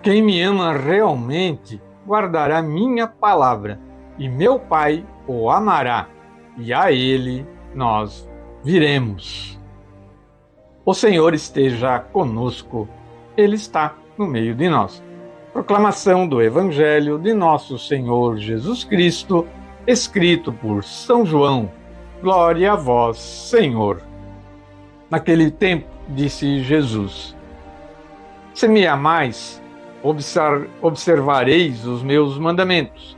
Quem me ama realmente guardará minha palavra, e meu Pai o amará, e a ele nós viremos. O Senhor esteja conosco, Ele está no meio de nós. Proclamação do Evangelho de nosso Senhor Jesus Cristo, escrito por São João. Glória a vós, Senhor. Naquele tempo, disse Jesus: Se me amais, observareis os meus mandamentos,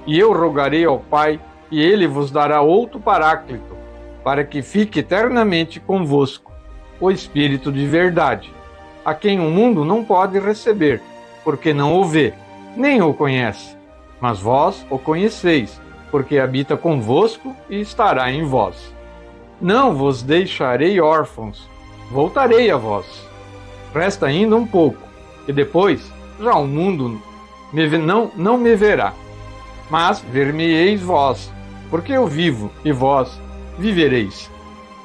e eu rogarei ao Pai, e ele vos dará outro Paráclito, para que fique eternamente convosco, o Espírito de verdade, a quem o mundo não pode receber, porque não o vê, nem o conhece. Mas vós o conheceis, porque habita convosco e estará em vós. Não vos deixarei órfãos, voltarei a vós. Resta ainda um pouco, e depois já o mundo não me verá. Mas ver-me-eis vós, porque eu vivo, e vós vivereis.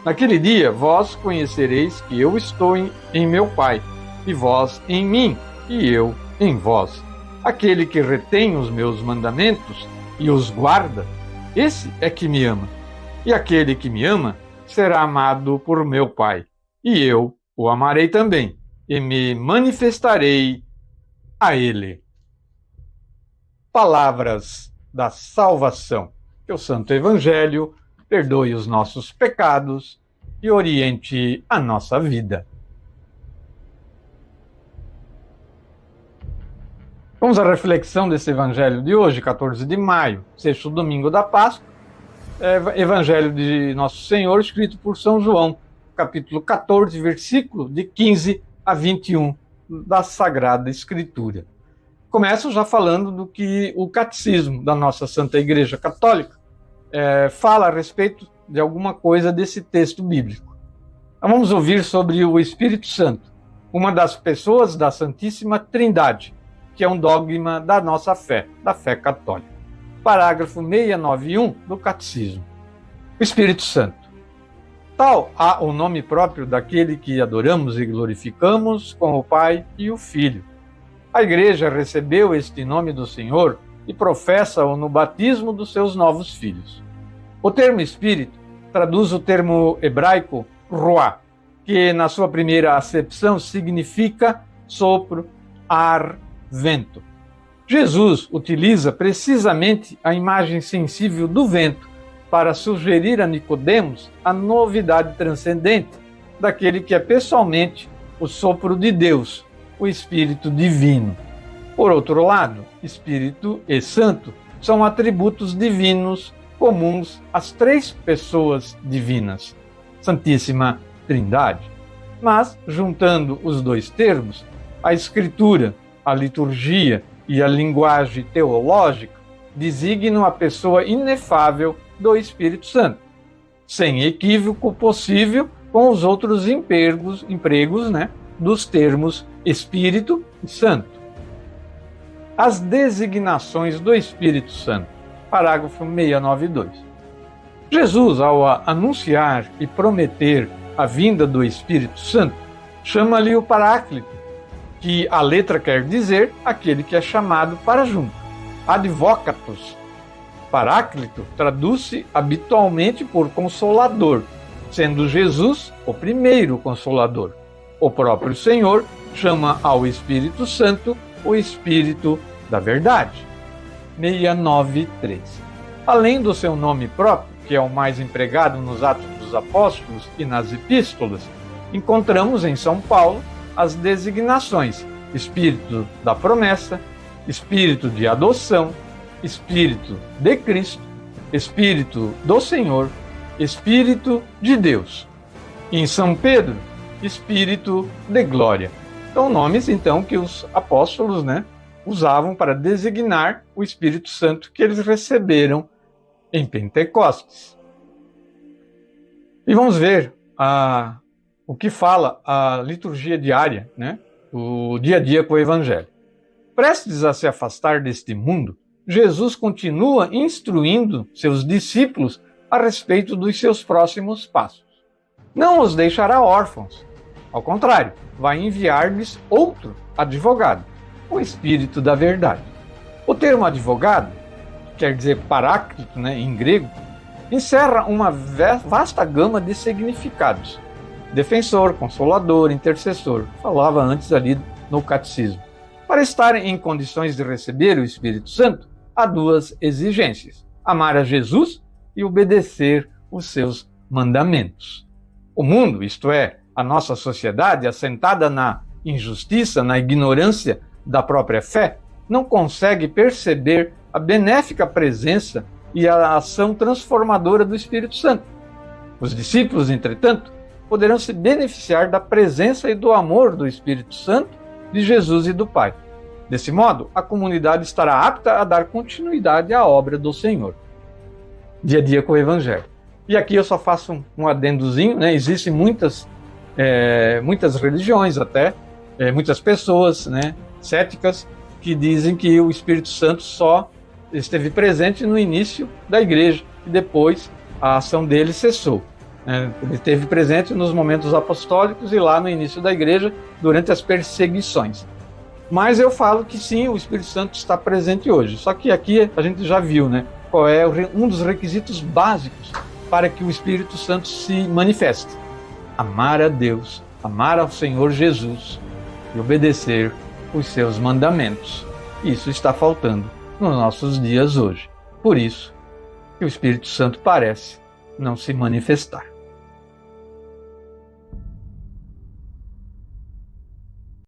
Naquele dia vós conhecereis que eu estou em meu Pai, e vós em mim, e eu em vós. Aquele que retém os meus mandamentos e os guarda, esse é que me ama. E aquele que me ama será amado por meu Pai, e eu o amarei também, e me manifestarei a ele. Palavras da salvação. Que o Santo Evangelho perdoe os nossos pecados e oriente a nossa vida. Vamos à reflexão desse Evangelho de hoje, 14 de maio, sexto domingo da Páscoa. Evangelho de Nosso Senhor, escrito por São João, capítulo 14, versículo de 15 a 21 da Sagrada Escritura. Começo já falando do que o Catecismo da nossa Santa Igreja Católica fala a respeito de alguma coisa desse texto bíblico. Então, vamos ouvir sobre o Espírito Santo, uma das pessoas da Santíssima Trindade, que é um dogma da nossa fé, da fé católica. Parágrafo 691 do Catecismo. O Espírito Santo. Tal há o nome próprio daquele que adoramos e glorificamos com o Pai e o Filho. A Igreja recebeu este nome do Senhor e professa-o no batismo dos seus novos filhos. O termo Espírito traduz o termo hebraico ruá, que na sua primeira acepção significa sopro, ar, vento. Jesus utiliza precisamente a imagem sensível do vento para sugerir a Nicodemos a novidade transcendente daquele que é pessoalmente o sopro de Deus, o Espírito Divino. Por outro lado, Espírito e Santo são atributos divinos comuns às três pessoas divinas, Santíssima Trindade. Mas, juntando os dois termos, a Escritura, a liturgia e a linguagem teológica designam a pessoa inefável do Espírito Santo, sem equívoco possível com os outros empregos, dos termos Espírito e Santo. As designações do Espírito Santo, parágrafo 692. Jesus, ao anunciar e prometer a vinda do Espírito Santo, chama-lhe o Paráclito, que a letra quer dizer aquele que é chamado para junto. Advocatus. Paráclito traduz-se habitualmente por Consolador, sendo Jesus o primeiro Consolador. O próprio Senhor chama ao Espírito Santo o Espírito da Verdade. 693. Além do seu nome próprio, que é o mais empregado nos Atos dos Apóstolos e nas Epístolas, encontramos em São Paulo as designações Espírito da Promessa, Espírito de Adoção, Espírito de Cristo, Espírito do Senhor, Espírito de Deus. E em São Pedro, Espírito de Glória. São nomes, então, que os apóstolos usavam para designar o Espírito Santo que eles receberam em Pentecostes. E vamos ver o que fala a liturgia diária, o dia a dia com o Evangelho. Prestes a se afastar deste mundo, Jesus continua instruindo seus discípulos a respeito dos seus próximos passos. Não os deixará órfãos. Ao contrário, vai enviar-lhes outro advogado, o Espírito da verdade. O termo advogado, quer dizer paráclito, em grego, encerra uma vasta gama de significados. Defensor, consolador, intercessor. Falava antes ali no catecismo. Para estar em condições de receber o Espírito Santo, há duas exigências: amar a Jesus e obedecer os seus mandamentos. O mundo, isto é, a nossa sociedade, assentada na injustiça, na ignorância da própria fé, não consegue perceber a benéfica presença e a ação transformadora do Espírito Santo. Os discípulos, entretanto, poderão se beneficiar da presença e do amor do Espírito Santo, de Jesus e do Pai. Desse modo, a comunidade estará apta a dar continuidade à obra do Senhor, dia a dia com o Evangelho. E aqui eu só faço um adendozinho, Existem muitas religiões até, muitas pessoas, céticas, que dizem que o Espírito Santo só esteve presente no início da igreja e depois a ação dele cessou. Ele esteve presente nos momentos apostólicos e lá no início da igreja durante as perseguições. Mas eu falo que sim, o Espírito Santo está presente hoje. Só que aqui a gente já viu, qual é um dos requisitos básicos para que o Espírito Santo se manifeste: amar a Deus, amar ao Senhor Jesus e obedecer os seus mandamentos. Isso está faltando nos nossos dias hoje. Por isso que o Espírito Santo parece não se manifestar.